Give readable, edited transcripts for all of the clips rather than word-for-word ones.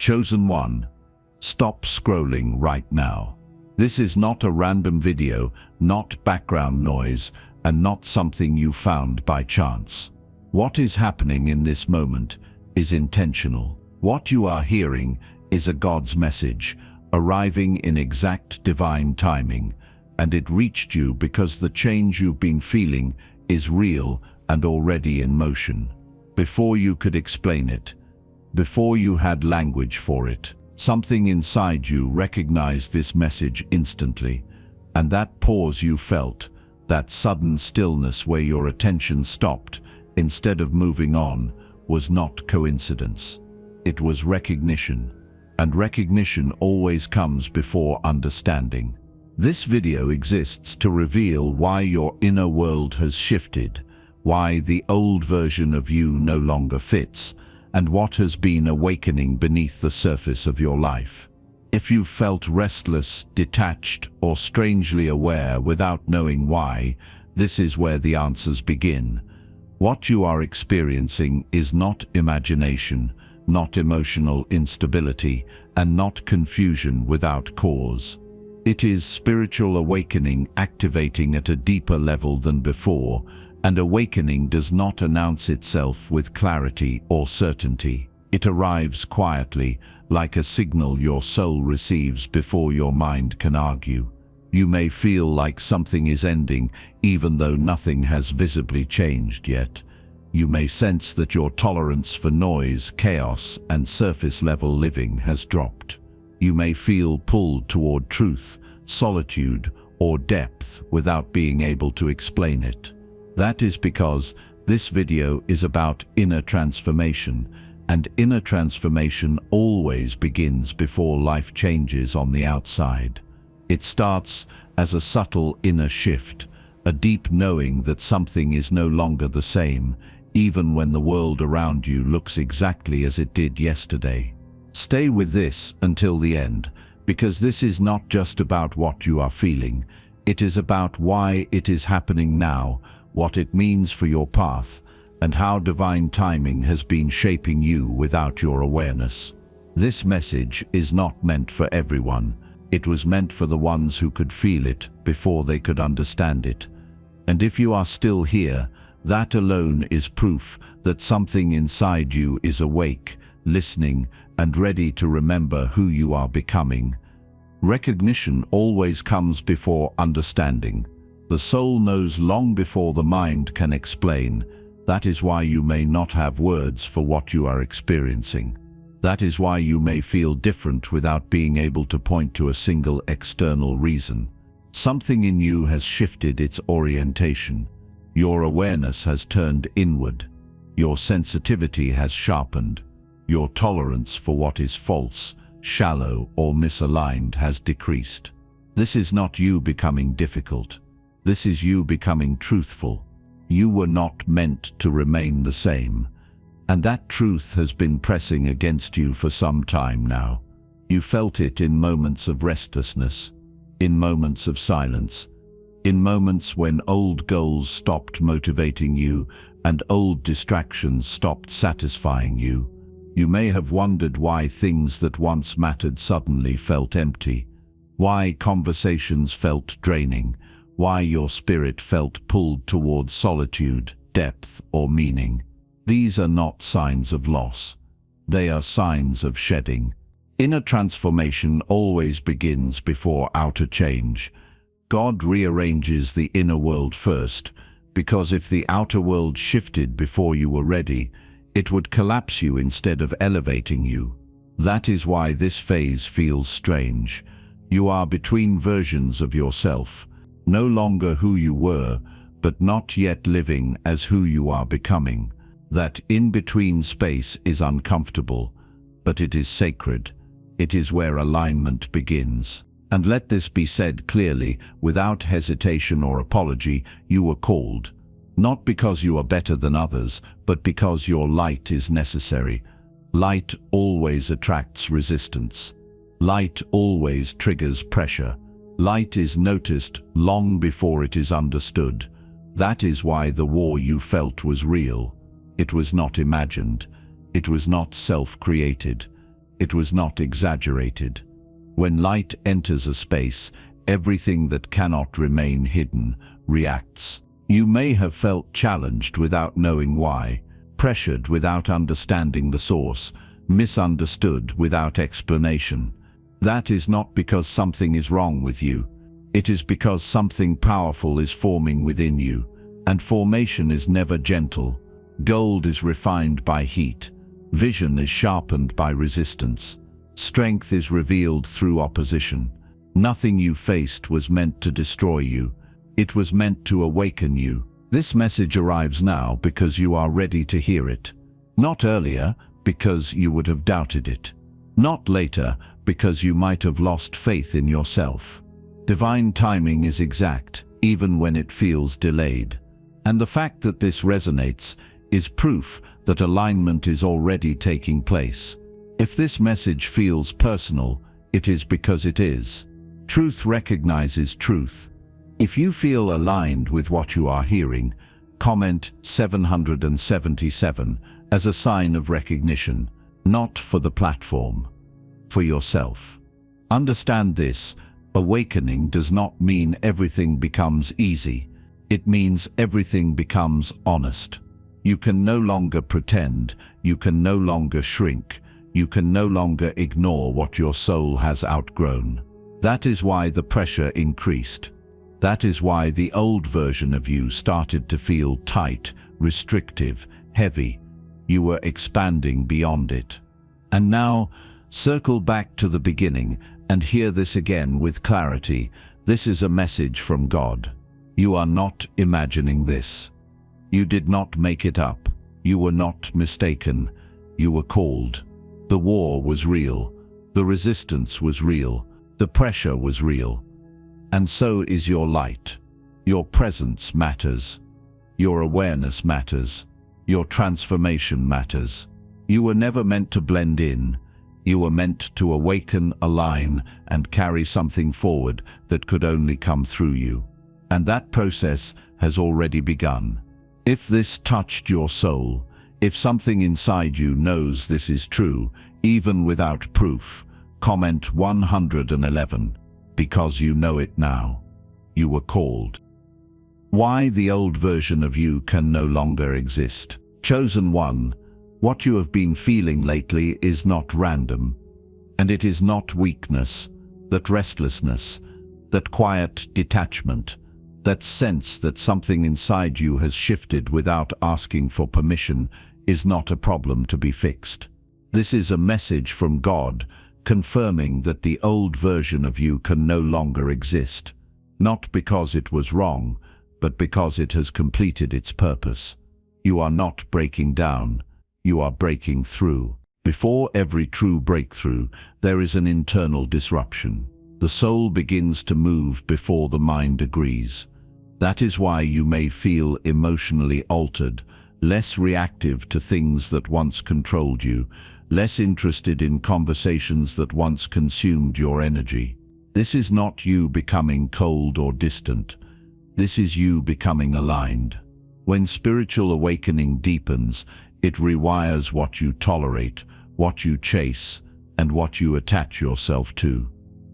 Chosen one. Stop scrolling right now. This is not a random video, not background noise, and not something you found by chance. What is happening in this moment is intentional. What you are hearing is a God's message, arriving in exact divine timing, and it reached you because the change you've been feeling is real and already in motion. Before you could explain it, before you had language for it, something inside you recognized this message instantly, and that pause you felt, that sudden stillness where your attention stopped instead of moving on, was not coincidence. It was recognition, and recognition always comes before understanding. This video exists to reveal why your inner world has shifted, why the old version of you no longer fits, and what has been awakening beneath the surface of your life. If you've felt restless, detached, or strangely aware without knowing why, this is where the answers begin. What you are experiencing is not imagination, not emotional instability, and not confusion without cause. It is spiritual awakening activating at a deeper level than before, and awakening does not announce itself with clarity or certainty. It arrives quietly, like a signal your soul receives before your mind can argue. You may feel like something is ending, even though nothing has visibly changed yet. You may sense that your tolerance for noise, chaos, and surface-level living has dropped. You may feel pulled toward truth, solitude, or depth without being able to explain it. That is because this video is about inner transformation, and inner transformation always begins before life changes on the outside. It starts as a subtle inner shift, a deep knowing that something is no longer the same, even when the world around you looks exactly as it did yesterday. Stay with this until the end, because this is not just about what you are feeling. It is about why it is happening now, what it means for your path, and how divine timing has been shaping you without your awareness. This message is not meant for everyone. It was meant for the ones who could feel it before they could understand it. And if you are still here, that alone is proof that something inside you is awake, listening, and ready to remember who you are becoming. Recognition always comes before understanding. The soul knows long before the mind can explain. That is why you may not have words for what you are experiencing. That is why you may feel different without being able to point to a single external reason. Something in you has shifted its orientation. Your awareness has turned inward. Your sensitivity has sharpened. Your tolerance for what is false, shallow, or misaligned has decreased. This is not you becoming difficult. This is you becoming truthful. You were not meant to remain the same. And that truth has been pressing against you for some time now. You felt it in moments of restlessness, in moments of silence, in moments when old goals stopped motivating you and old distractions stopped satisfying you. You may have wondered why things that once mattered suddenly felt empty, why conversations felt draining, why your spirit felt pulled towards solitude, depth, or meaning. These are not signs of loss. They are signs of shedding. Inner transformation always begins before outer change. God rearranges the inner world first, because if the outer world shifted before you were ready, it would collapse you instead of elevating you. That is why this phase feels strange. You are between versions of yourself, no longer who you were, but not yet living as who you are becoming. That in-between space is uncomfortable, but it is sacred. It is where alignment begins. And let this be said clearly, without hesitation or apology, you were called. Not because you are better than others, but because your light is necessary. Light always attracts resistance. Light always triggers pressure. Light is noticed long before it is understood. That is why the war you felt was real. It was not imagined. It was not self-created. it was not exaggerated. When light enters a space, everything that cannot remain hidden reacts. You may have felt challenged without knowing why, pressured without understanding the source, misunderstood without explanation. That is not because something is wrong with you. It is because something powerful is forming within you, and formation is never gentle. Gold is refined by heat. Vision is sharpened by resistance. Strength is revealed through opposition. Nothing you faced was meant to destroy you. It was meant to awaken you. This message arrives now because you are ready to hear it. Not earlier, because you would have doubted it. Not later, because you might have lost faith in yourself. Divine timing is exact, even when it feels delayed. And the fact that this resonates is proof that alignment is already taking place. If this message feels personal, it is because it is. Truth recognizes truth. If you feel aligned with what you are hearing, comment 777 as a sign of recognition, not for the platform, for yourself. Understand this: awakening does not mean everything becomes easy. It means everything becomes honest. You can no longer pretend, you can no longer shrink, you can no longer ignore what your soul has outgrown. That is why the pressure increased. That is why the old version of you started to feel tight, restrictive, heavy. You were expanding beyond it. And now, circle back to the beginning and hear this again with clarity. This is a message from God. You are not imagining this. You did not make it up. You were not mistaken. You were called. The war was real. The resistance was real. The pressure was real. And so is your light. Your presence matters. Your awareness matters. Your transformation matters. You were never meant to blend in. You were meant to awaken, align, and carry something forward that could only come through you. And that process has already begun. If this touched your soul, if something inside you knows this is true, even without proof, comment 111. Because you know it now. You were called. Why the old version of you can no longer exist. Chosen one, what you have been feeling lately is not random. And it is not weakness, that restlessness, that quiet detachment, that sense that something inside you has shifted without asking for permission is not a problem to be fixed. This is a message from God, confirming that the old version of you can no longer exist, not because it was wrong, but because it has completed its purpose. You are not breaking down, you are breaking through. Before every true breakthrough, there is an internal disruption. The soul begins to move before the mind agrees. That is why you may feel emotionally altered, less reactive to things that once controlled you, less interested in conversations that once consumed your energy. This is not you becoming cold or distant. This is you becoming aligned. When spiritual awakening deepens, it rewires what you tolerate, what you chase, and what you attach yourself to.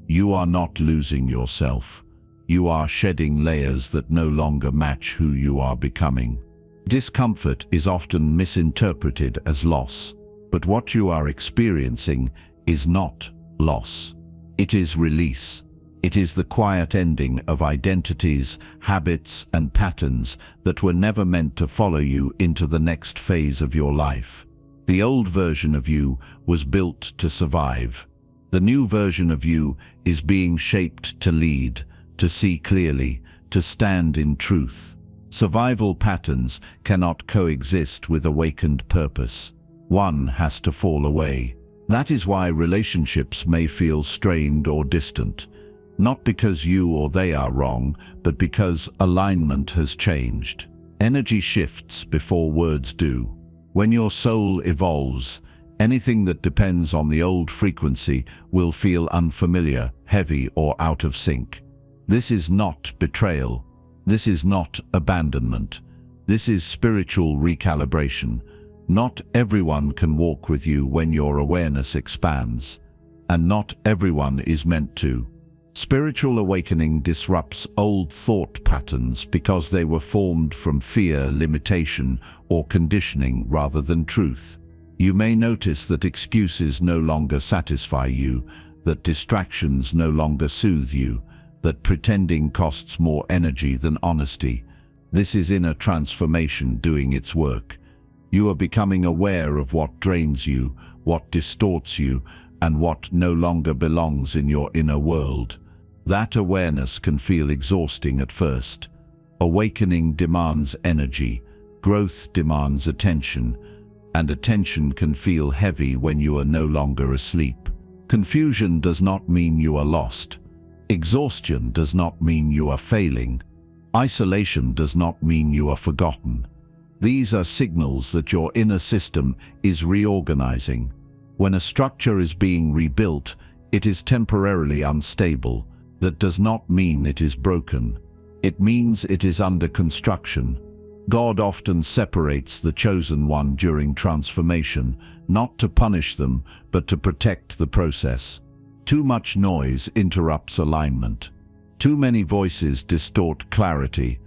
You are not losing yourself. You are shedding layers that no longer match who you are becoming. Discomfort is often misinterpreted as loss. But what you are experiencing is not loss. It is release. It is the quiet ending of identities, habits, and patterns that were never meant to follow you into the next phase of your life. The old version of you was built to survive. The new version of you is being shaped to lead, to see clearly, to stand in truth. Survival patterns cannot coexist with awakened purpose. One has to fall away. That is why relationships may feel strained or distant, not because you or they are wrong, but because alignment has changed. Energy shifts before words do. When your soul evolves, anything that depends on the old frequency will feel unfamiliar, heavy, or out of sync. This is not betrayal. This is not abandonment. This is spiritual recalibration. Not everyone can walk with you when your awareness expands, and not everyone is meant to. Spiritual awakening disrupts old thought patterns because they were formed from fear, limitation, or conditioning rather than truth. You may notice that excuses no longer satisfy you, that distractions no longer soothe you, that pretending costs more energy than honesty. This is inner transformation doing its work. You are becoming aware of what drains you, what distorts you, and what no longer belongs in your inner world. That awareness can feel exhausting at first. Awakening demands energy, growth demands attention, and attention can feel heavy when you are no longer asleep. Confusion does not mean you are lost. Exhaustion does not mean you are failing. Isolation does not mean you are forgotten. These are signals that your inner system is reorganizing. When a structure is being rebuilt, it is temporarily unstable. That does not mean it is broken. It means it is under construction. God often separates the chosen one during transformation, not to punish them, but to protect the process. Too much noise interrupts alignment. Too many voices distort clarity.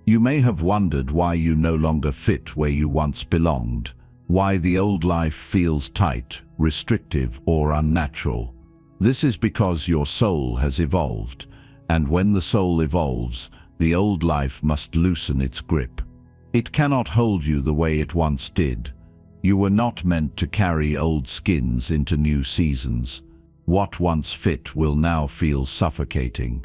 You may have wondered why you no longer fit where you once belonged, why the old life feels tight, restrictive, or unnatural. This is because your soul has evolved, and when the soul evolves, the old life must loosen its grip. It cannot hold you the way it once did. You were not meant to carry old skins into new seasons. What once fit will now feel suffocating.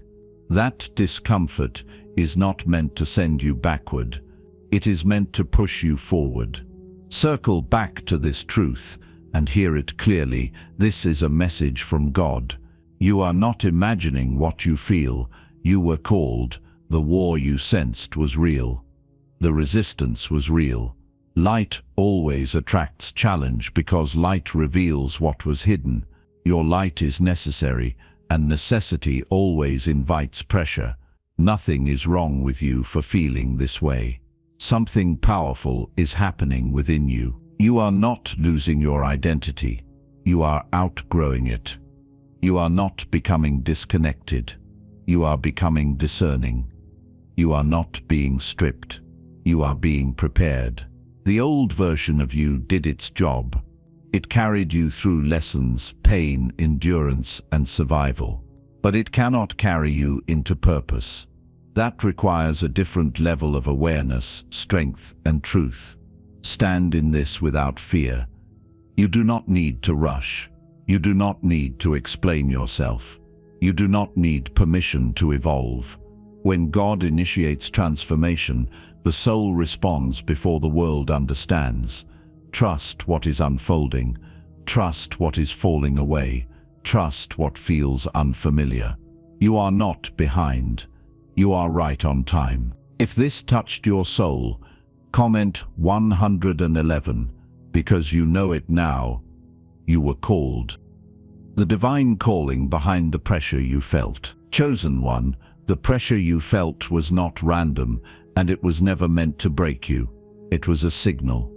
That discomfort is not meant to send you backward. It is meant to push you forward. Circle back to this truth and hear it clearly. This is a message from God. You are not imagining what you feel. You were called. The war you sensed was real. The resistance was real. Light always attracts challenge because light reveals what was hidden. Your light is necessary, and necessity always invites pressure. Nothing is wrong with you for feeling this way. Something powerful is happening within you. You are not losing your identity. You are outgrowing it. You are not becoming disconnected. You are becoming discerning. You are not being stripped. You are being prepared. The old version of you did its job. It carried you through lessons, pain, endurance, and survival. But it cannot carry you into purpose. That requires a different level of awareness, strength, and truth. Stand in this without fear. You do not need to rush. You do not need to explain yourself. You do not need permission to evolve. When God initiates transformation, the soul responds before the world understands. Trust what is unfolding. Trust what is falling away. Trust what feels unfamiliar. You are not behind. You are right on time. If this touched your soul, comment 111, because you know it now. You were called. The divine calling behind the pressure you felt. Chosen one, the pressure you felt was not random, and it was never meant to break you. It was a signal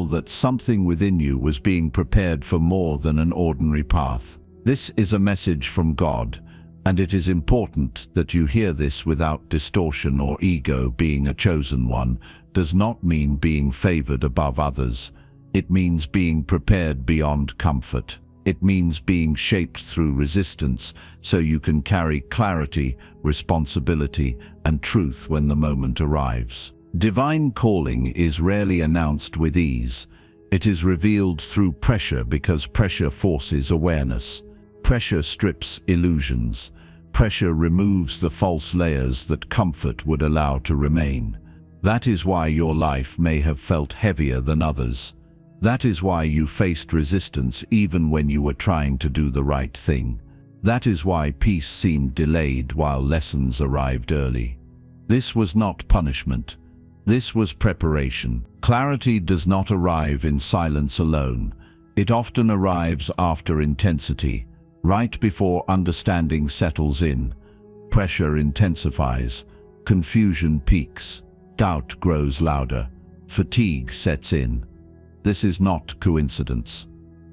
that something within you was being prepared for more than an ordinary path. This is a message from God, and it is important that you hear this without distortion or ego. Being a chosen one does not mean being favored above others. It means being prepared beyond comfort. It means being shaped through resistance so you can carry clarity, responsibility, and truth when the moment arrives. Divine calling is rarely announced with ease. It is revealed through pressure because pressure forces awareness. Pressure strips illusions. Pressure removes the false layers that comfort would allow to remain. That is why your life may have felt heavier than others. That is why you faced resistance even when you were trying to do the right thing. That is why peace seemed delayed while lessons arrived early. This was not punishment. This was preparation. Clarity does not arrive in silence alone. It often arrives after intensity, right before understanding settles in. Pressure intensifies. Confusion peaks. Doubt grows louder. Fatigue sets in. This is not coincidence.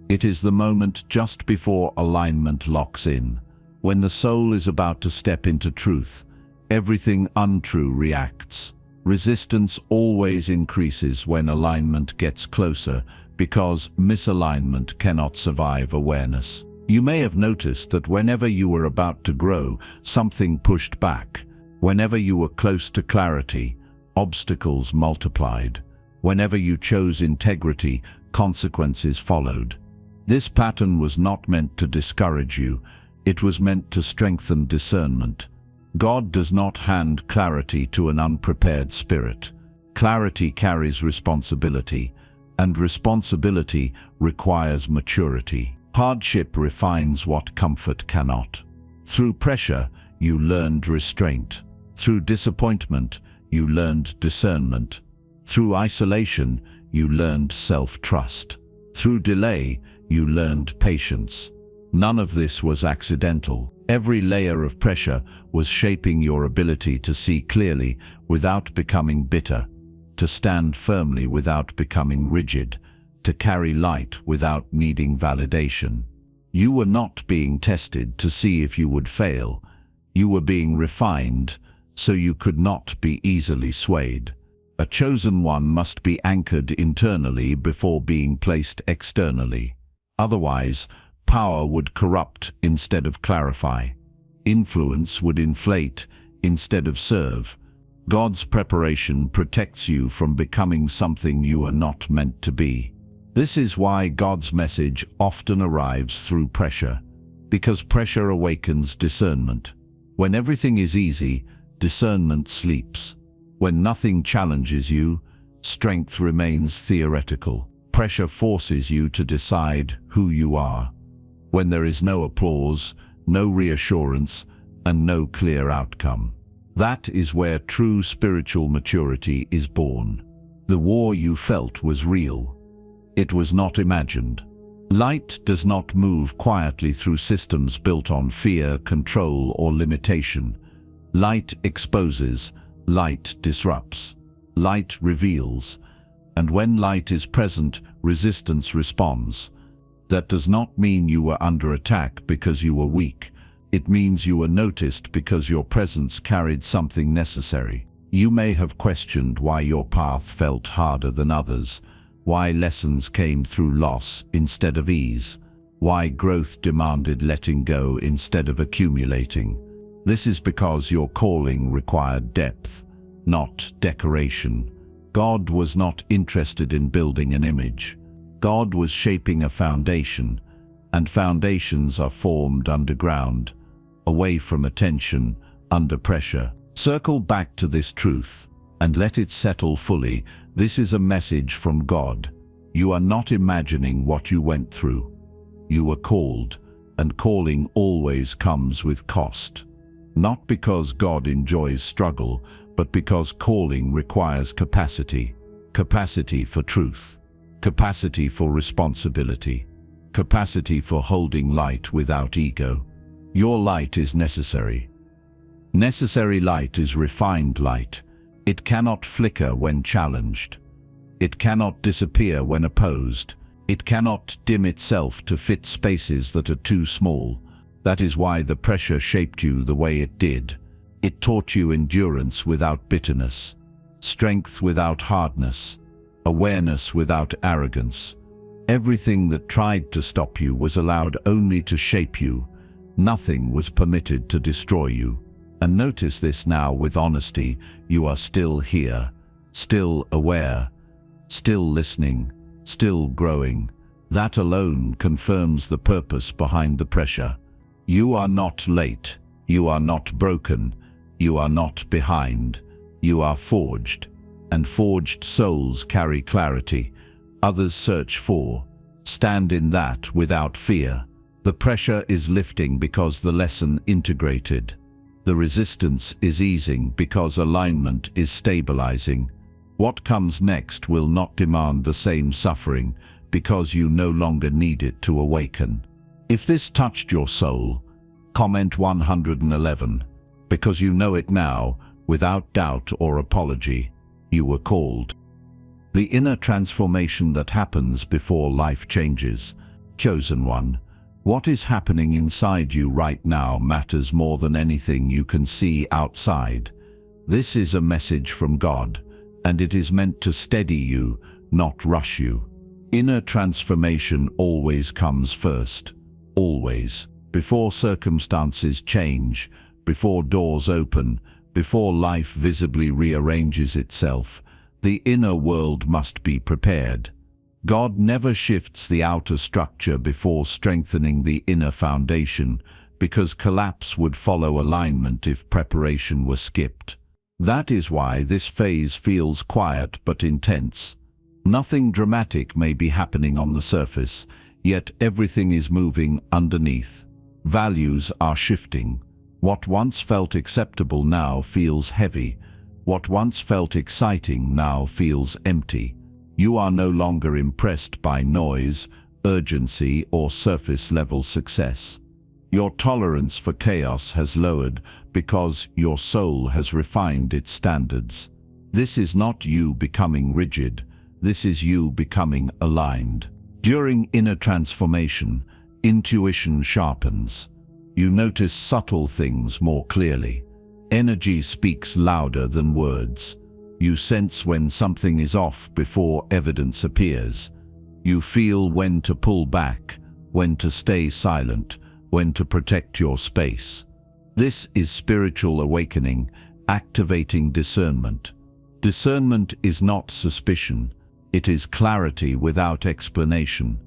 It is the moment just before alignment locks in. When the soul is about to step into truth, everything untrue reacts. Resistance always increases when alignment gets closer, because misalignment cannot survive awareness. You may have noticed that whenever you were about to grow, something pushed back. Whenever you were close to clarity, obstacles multiplied. Whenever you chose integrity, consequences followed. This pattern was not meant to discourage you. It was meant to strengthen discernment. God does not hand clarity to an unprepared spirit. Clarity carries responsibility, and responsibility requires maturity. Hardship refines what comfort cannot. Through pressure, you learned restraint. Through disappointment, you learned discernment. Through isolation, you learned self-trust. Through delay, you learned patience. None of this was accidental. Every layer of pressure was shaping your ability to see clearly without becoming bitter, to stand firmly without becoming rigid, to carry light without needing validation. You were not being tested to see if you would fail. You were being refined so you could not be easily swayed. A chosen one must be anchored internally before being placed externally. Otherwise, power would corrupt instead of clarify. Influence would inflate instead of serve. God's preparation protects you from becoming something you are not meant to be. This is why God's message often arrives through pressure, because pressure awakens discernment. When everything is easy, discernment sleeps. When nothing challenges you, strength remains theoretical. Pressure forces you to decide who you are. When there is no applause, no reassurance, and no clear outcome. That is where true spiritual maturity is born. The war you felt was real. It was not imagined. Light does not move quietly through systems built on fear, control, or limitation. Light exposes, light disrupts, light reveals, and when light is present, resistance responds. That does not mean you were under attack because you were weak. It means you were noticed because your presence carried something necessary. You may have questioned why your path felt harder than others, why lessons came through loss instead of ease, why growth demanded letting go instead of accumulating. This is because your calling required depth, not decoration. God was not interested in building an image. God was shaping a foundation, and foundations are formed underground, away from attention, under pressure. Circle back to this truth, and let it settle fully. This is a message from God. You are not imagining what you went through. You were called, and calling always comes with cost. Not because God enjoys struggle, but because calling requires capacity. Capacity for truth. Capacity for responsibility. Capacity for holding light without ego. Your light is necessary. Necessary light is refined light. It cannot flicker when challenged. It cannot disappear when opposed. It cannot dim itself to fit spaces that are too small. That is why the pressure shaped you the way it did. It taught you endurance without bitterness, strength without hardness, awareness without arrogance. Everything that tried to stop you was allowed only to shape you. Nothing was permitted to destroy you. And notice this now with honesty. You are still here, still aware, still listening, still growing. That alone confirms the purpose behind the pressure. You are not late. You are not broken. You are not behind. You are forged. And forged souls carry clarity. Others search for. Stand in that without fear. The pressure is lifting because the lesson integrated. The resistance is easing because alignment is stabilizing. What comes next will not demand the same suffering because you no longer need it to awaken. If this touched your soul, comment 111, because you know it now, without doubt or apology. You were called. The inner transformation that happens before life changes. Chosen one, what is happening inside you right now matters more than anything you can see outside. This is a message from God, and it is meant to steady you, not rush you. Inner transformation always comes first. Always. Before circumstances change, before doors open, before life visibly rearranges itself, the inner world must be prepared. God never shifts the outer structure before strengthening the inner foundation, because collapse would follow alignment if preparation were skipped. That is why this phase feels quiet but intense. Nothing dramatic may be happening on the surface, yet everything is moving underneath. Values are shifting. What once felt acceptable now feels heavy. What once felt exciting now feels empty. You are no longer impressed by noise, urgency, or surface-level success. Your tolerance for chaos has lowered because your soul has refined its standards. This is not you becoming rigid. This is you becoming aligned. During inner transformation, intuition sharpens. You notice subtle things more clearly. Energy speaks louder than words. You sense when something is off before evidence appears. You feel when to pull back, when to stay silent, when to protect your space. This is spiritual awakening, activating discernment. Discernment is not suspicion. It is clarity without explanation.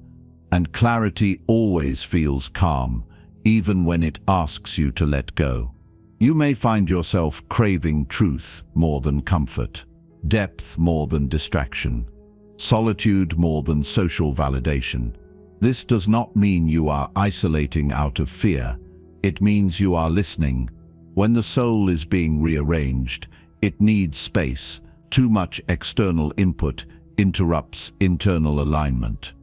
And clarity always feels calm, even when it asks you to let go. You may find yourself craving truth more than comfort, depth more than distraction, solitude more than social validation. This does not mean you are isolating out of fear. It means you are listening. When the soul is being rearranged, it needs space. Too much external input interrupts internal alignment.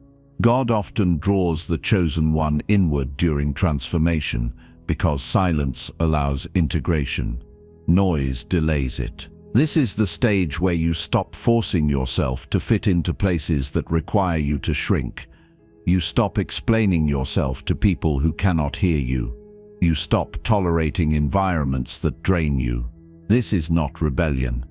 God often draws the chosen one inward during transformation because silence allows integration. Noise delays it. This is the stage where you stop forcing yourself to fit into places that require you to shrink. You stop explaining yourself to people who cannot hear you. You stop tolerating environments that drain you. This is not rebellion.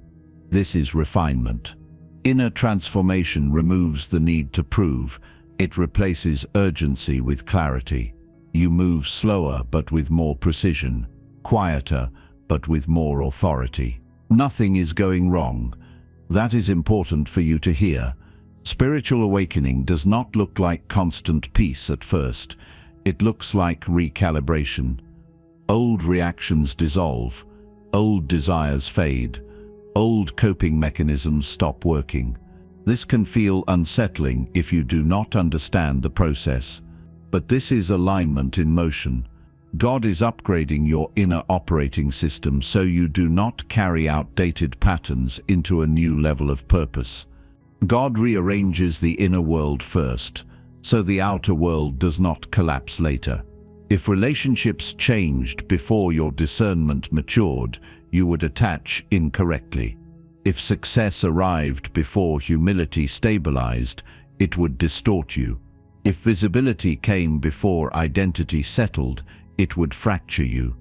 This is refinement. Inner transformation removes the need to prove. It replaces urgency with clarity. You move slower but with more precision, quieter but with more authority. Nothing is going wrong. That is important for you to hear. Spiritual awakening does not look like constant peace at first. It looks like recalibration. Old reactions dissolve. Old desires fade. Old coping mechanisms stop working. This can feel unsettling if you do not understand the process. But this is alignment in motion. God is upgrading your inner operating system so you do not carry outdated patterns into a new level of purpose. God rearranges the inner world first, so the outer world does not collapse later. If relationships changed before your discernment matured, you would attach incorrectly. If success arrived before humility stabilized, it would distort you. If visibility came before identity settled, it would fracture you.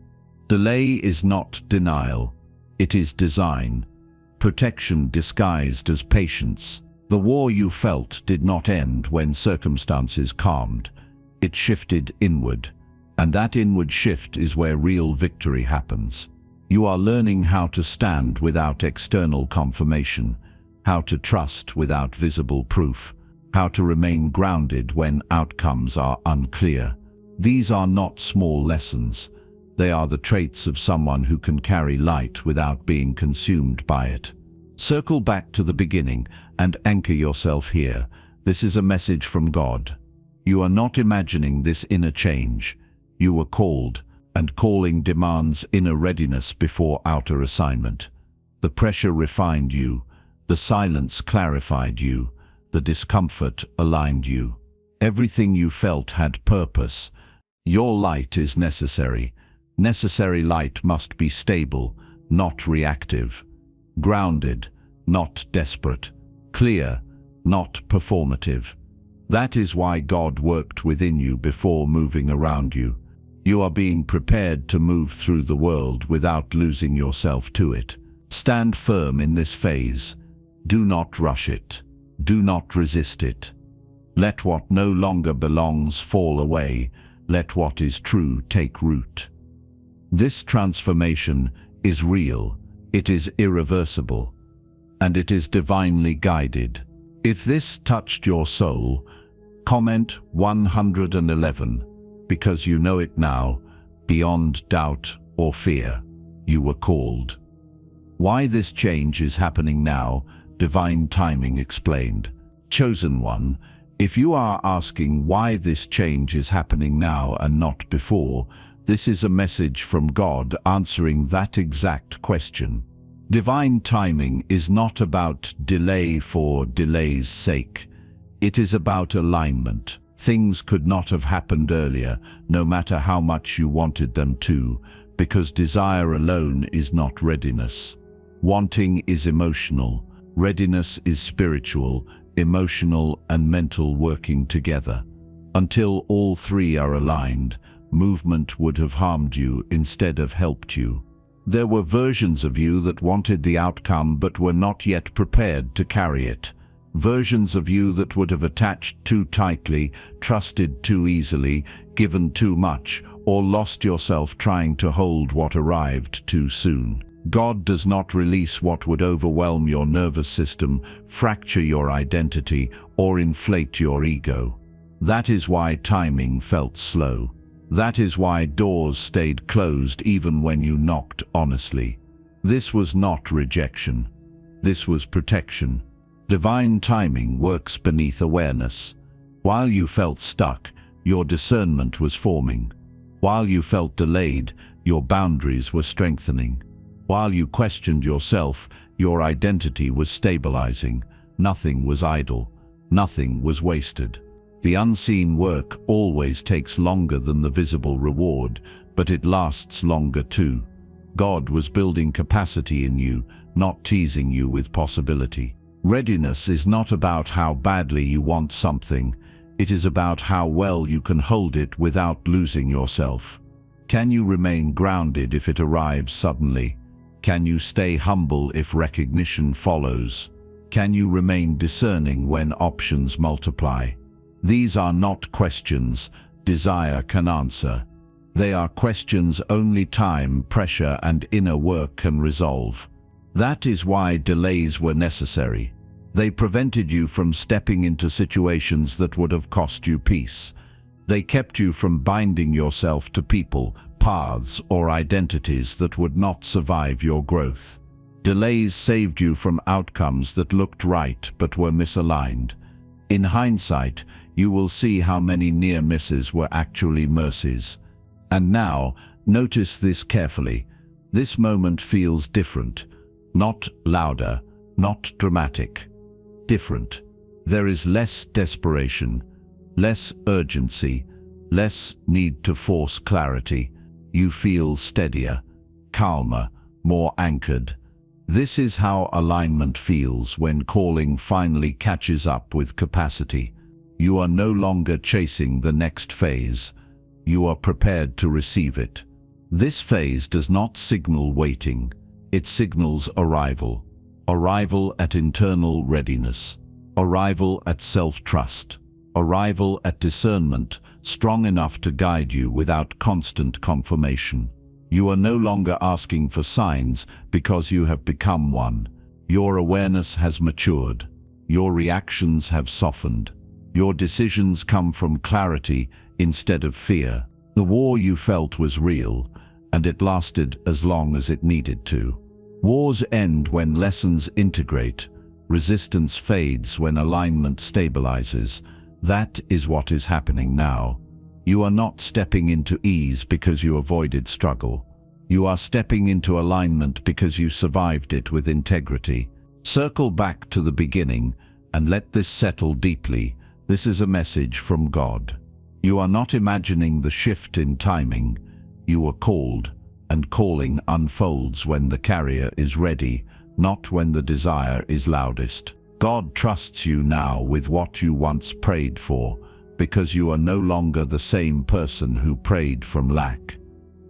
Delay is not denial. It is design. Protection disguised as patience. The war you felt did not end when circumstances calmed. It shifted inward. And that inward shift is where real victory happens. You are learning how to stand without external confirmation, how to trust without visible proof, how to remain grounded when outcomes are unclear. These are not small lessons. They are the traits of someone who can carry light without being consumed by it. Circle back to the beginning and anchor yourself here. This is a message from God. You are not imagining this inner change. You were called, and calling demands inner readiness before outer assignment. The pressure refined you. The silence clarified you. The discomfort aligned you. Everything you felt had purpose. Your light is necessary. Necessary light must be stable, not reactive. Grounded, not desperate. clear, not performative. That is why God worked within you before moving around you. You are being prepared to move through the world without losing yourself to it. Stand firm in this phase. Do not rush it. Do not resist it. Let what no longer belongs fall away. Let what is true take root. This transformation is real, it is irreversible, and it is divinely guided. If this touched your soul, comment 111, because you know it now, beyond doubt or fear. You were called. Why this change is happening now, divine timing explained. Chosen one, if you are asking why this change is happening now and not before, this is a message from God answering that exact question. Divine timing is not about delay for delay's sake. It is about alignment. Things could not have happened earlier, no matter how much you wanted them to, because desire alone is not readiness. Wanting is emotional. Readiness is spiritual, emotional and mental working together. Until all three are aligned, movement would have harmed you instead of helped you. There were versions of you that wanted the outcome but were not yet prepared to carry it. Versions of you that would have attached too tightly, trusted too easily, given too much, or lost yourself trying to hold what arrived too soon. God does not release what would overwhelm your nervous system, fracture your identity, or inflate your ego. That is why timing felt slow. That is why doors stayed closed even when you knocked honestly. This was not rejection. This was protection. Divine timing works beneath awareness. While you felt stuck, your discernment was forming. While you felt delayed, your boundaries were strengthening. While you questioned yourself, your identity was stabilizing. Nothing was idle. Nothing was wasted. The unseen work always takes longer than the visible reward, but it lasts longer too. God was building capacity in you, not teasing you with possibility. Readiness is not about how badly you want something. It is about how well you can hold it without losing yourself. Can you remain grounded if it arrives suddenly? Can you stay humble if recognition follows? Can you remain discerning when options multiply? These are not questions desire can answer. They are questions only time, pressure, and inner work can resolve. That is why delays were necessary. They prevented you from stepping into situations that would have cost you peace. They kept you from binding yourself to people, paths, or identities that would not survive your growth. Delays saved you from outcomes that looked right but were misaligned. In hindsight, you will see how many near misses were actually mercies. And now, notice this carefully. This moment feels different. Not louder, not dramatic. Different. There is less desperation, less urgency, less need to force clarity. You feel steadier, calmer, more anchored. This is how alignment feels when calling finally catches up with capacity. You are no longer chasing the next phase. You are prepared to receive it. This phase does not signal waiting. It signals arrival. Arrival at internal readiness. Arrival at self-trust. Arrival at discernment strong enough to guide you without constant confirmation. You are no longer asking for signs because you have become one. Your awareness has matured. Your reactions have softened. Your decisions come from clarity instead of fear. The war you felt was real, and it lasted as long as it needed to. Wars end when lessons integrate. Resistance fades when alignment stabilizes. That is what is happening now. You are not stepping into ease because you avoided struggle. You are stepping into alignment because you survived it with integrity. Circle back to the beginning and let this settle deeply. This is a message from God. You are not imagining the shift in timing. You are called, and calling unfolds when the carrier is ready, not when the desire is loudest. God trusts you now with what you once prayed for, because you are no longer the same person who prayed from lack.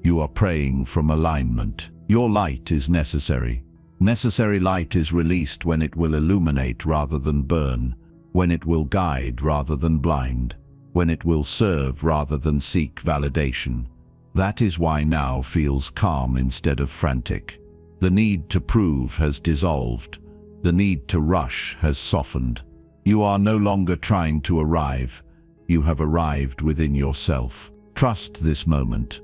You are praying from alignment. Your light is necessary. Necessary light is released when it will illuminate rather than burn, when it will guide rather than blind, when it will serve rather than seek validation. That is why now feels calm instead of frantic. The need to prove has dissolved. The need to rush has softened. You are no longer trying to arrive. You have arrived within yourself. Trust this moment.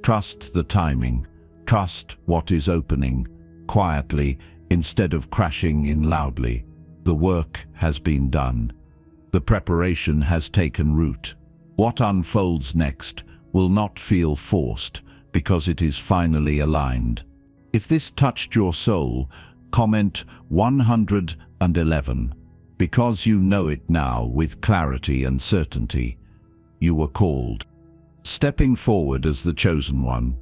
Trust the timing. Trust what is opening, quietly, instead of crashing in loudly. The work has been done. The preparation has taken root. What unfolds next will not feel forced, because it is finally aligned. If this touched your soul, comment 111, because you know it now with clarity and certainty. You were called. Stepping forward as the chosen one.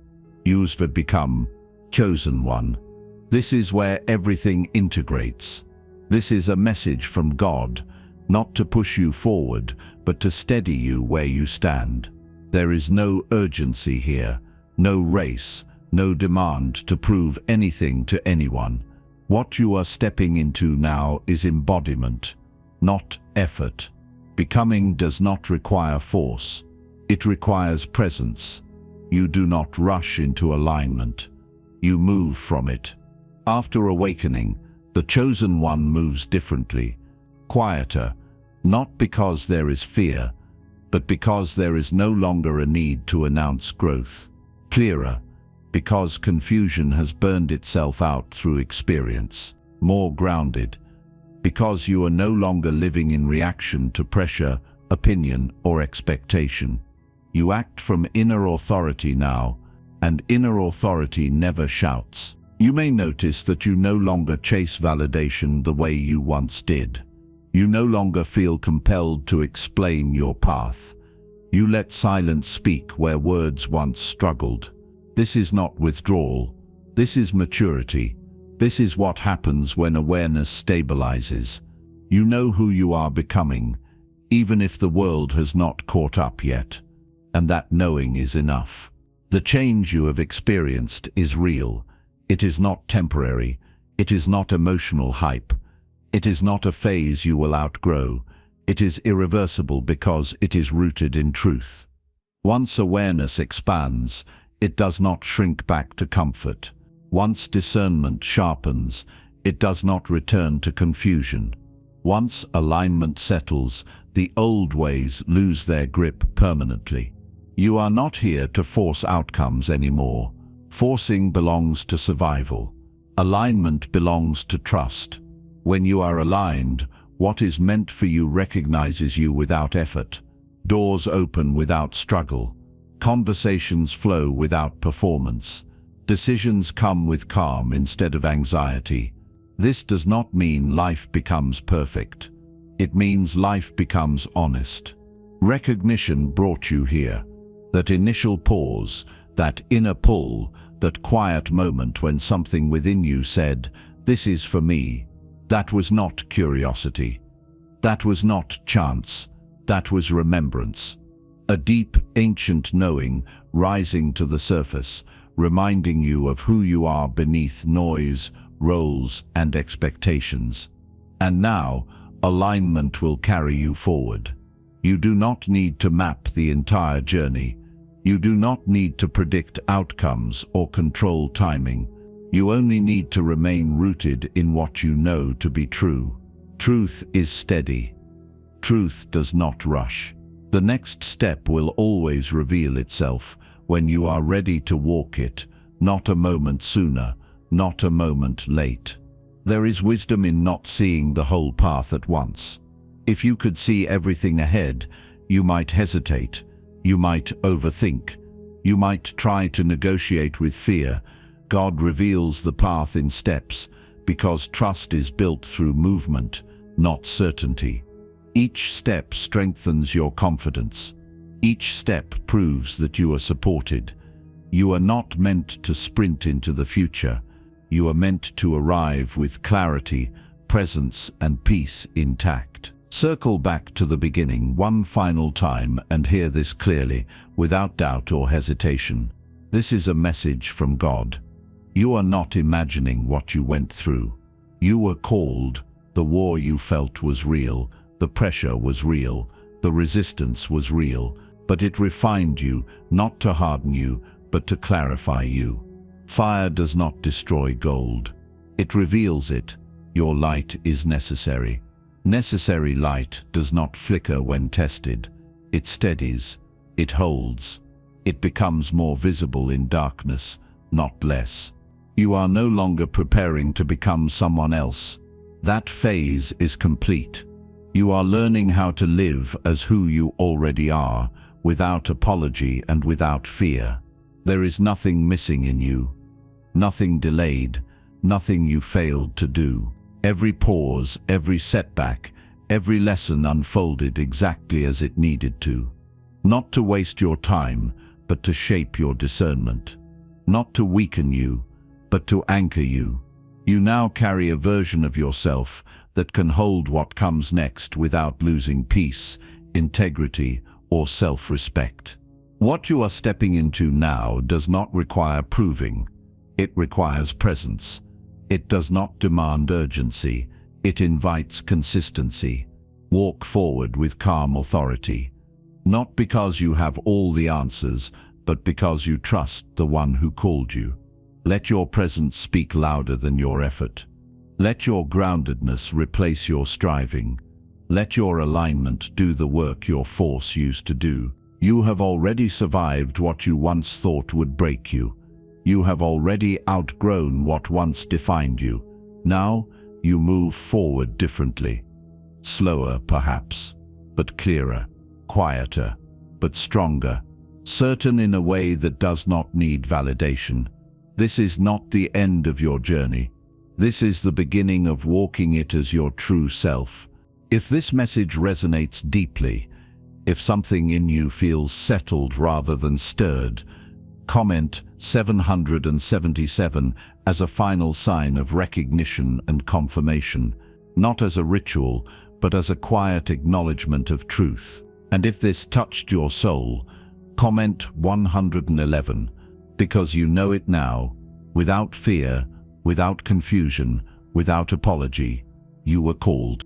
Use the become chosen one. This is where everything integrates. This is a message from God, not to push you forward, but to steady you where you stand. There is no urgency here, no race, no demand to prove anything to anyone. What you are stepping into now is embodiment, not effort. Becoming does not require force. It requires presence. You do not rush into alignment. You move from it. After awakening, the chosen one moves differently, quieter, not because there is fear, but because there is no longer a need to announce growth. Clearer, because confusion has burned itself out through experience. More grounded, because you are no longer living in reaction to pressure, opinion, or expectation. You act from inner authority now, and inner authority never shouts. You may notice that you no longer chase validation the way you once did. You no longer feel compelled to explain your path. You let silence speak where words once struggled. This is not withdrawal. This is maturity. This is what happens when awareness stabilizes. You know who you are becoming, even if the world has not caught up yet. And that knowing is enough. The change you have experienced is real. It is not temporary. It is not emotional hype. It is not a phase you will outgrow. It is irreversible because it is rooted in truth. Once awareness expands, it does not shrink back to comfort. Once discernment sharpens, it does not return to confusion. Once alignment settles, the old ways lose their grip permanently. You are not here to force outcomes anymore. Forcing belongs to survival. Alignment belongs to trust. When you are aligned, what is meant for you recognizes you without effort. Doors open without struggle. Conversations flow without performance. Decisions come with calm instead of anxiety. This does not mean life becomes perfect. It means life becomes honest. Recognition brought you here. That initial pause, that inner pull, that quiet moment when something within you said, "This is for me." That was not curiosity. That was not chance. That was remembrance. A deep, ancient knowing rising to the surface, reminding you of who you are beneath noise, roles, and expectations. And now, alignment will carry you forward. You do not need to map the entire journey. You do not need to predict outcomes or control timing. You only need to remain rooted in what you know to be true. Truth is steady. Truth does not rush. The next step will always reveal itself when you are ready to walk it, not a moment sooner, not a moment late. There is wisdom in not seeing the whole path at once. If you could see everything ahead, you might hesitate, you might overthink, you might try to negotiate with fear. God reveals the path in steps, because trust is built through movement, not certainty. Each step strengthens your confidence. Each step proves that you are supported. You are not meant to sprint into the future. You are meant to arrive with clarity, presence and peace intact. Circle back to the beginning one final time and hear this clearly, without doubt or hesitation. This is a message from God. You are not imagining what you went through. You were called. The war you felt was real. The pressure was real. The resistance was real. But it refined you, not to harden you, but to clarify you. Fire does not destroy gold. It reveals it. Your light is necessary. Necessary light does not flicker when tested. It steadies. It holds. It becomes more visible in darkness, not less. You are no longer preparing to become someone else. That phase is complete. You are learning how to live as who you already are, without apology and without fear. There is nothing missing in you. Nothing delayed. Nothing you failed to do. Every pause, every setback, every lesson unfolded exactly as it needed to. Not to waste your time, but to shape your discernment. Not to weaken you, but to anchor you. You now carry a version of yourself that can hold what comes next without losing peace, integrity, or self-respect. What you are stepping into now does not require proving. It requires presence. It does not demand urgency. It invites consistency. Walk forward with calm authority. Not because you have all the answers, but because you trust the one who called you. Let your presence speak louder than your effort. Let your groundedness replace your striving. Let your alignment do the work your force used to do. You have already survived what you once thought would break you. You have already outgrown what once defined you. Now, you move forward differently. Slower, perhaps, but clearer. Quieter, but stronger. Certain in a way that does not need validation. This is not the end of your journey. This is the beginning of walking it as your true self. If this message resonates deeply, if something in you feels settled rather than stirred, comment 777 as a final sign of recognition and confirmation, not as a ritual, but as a quiet acknowledgement of truth. And if this touched your soul, comment 111, because you know it now, without fear, without confusion, without apology. You were called.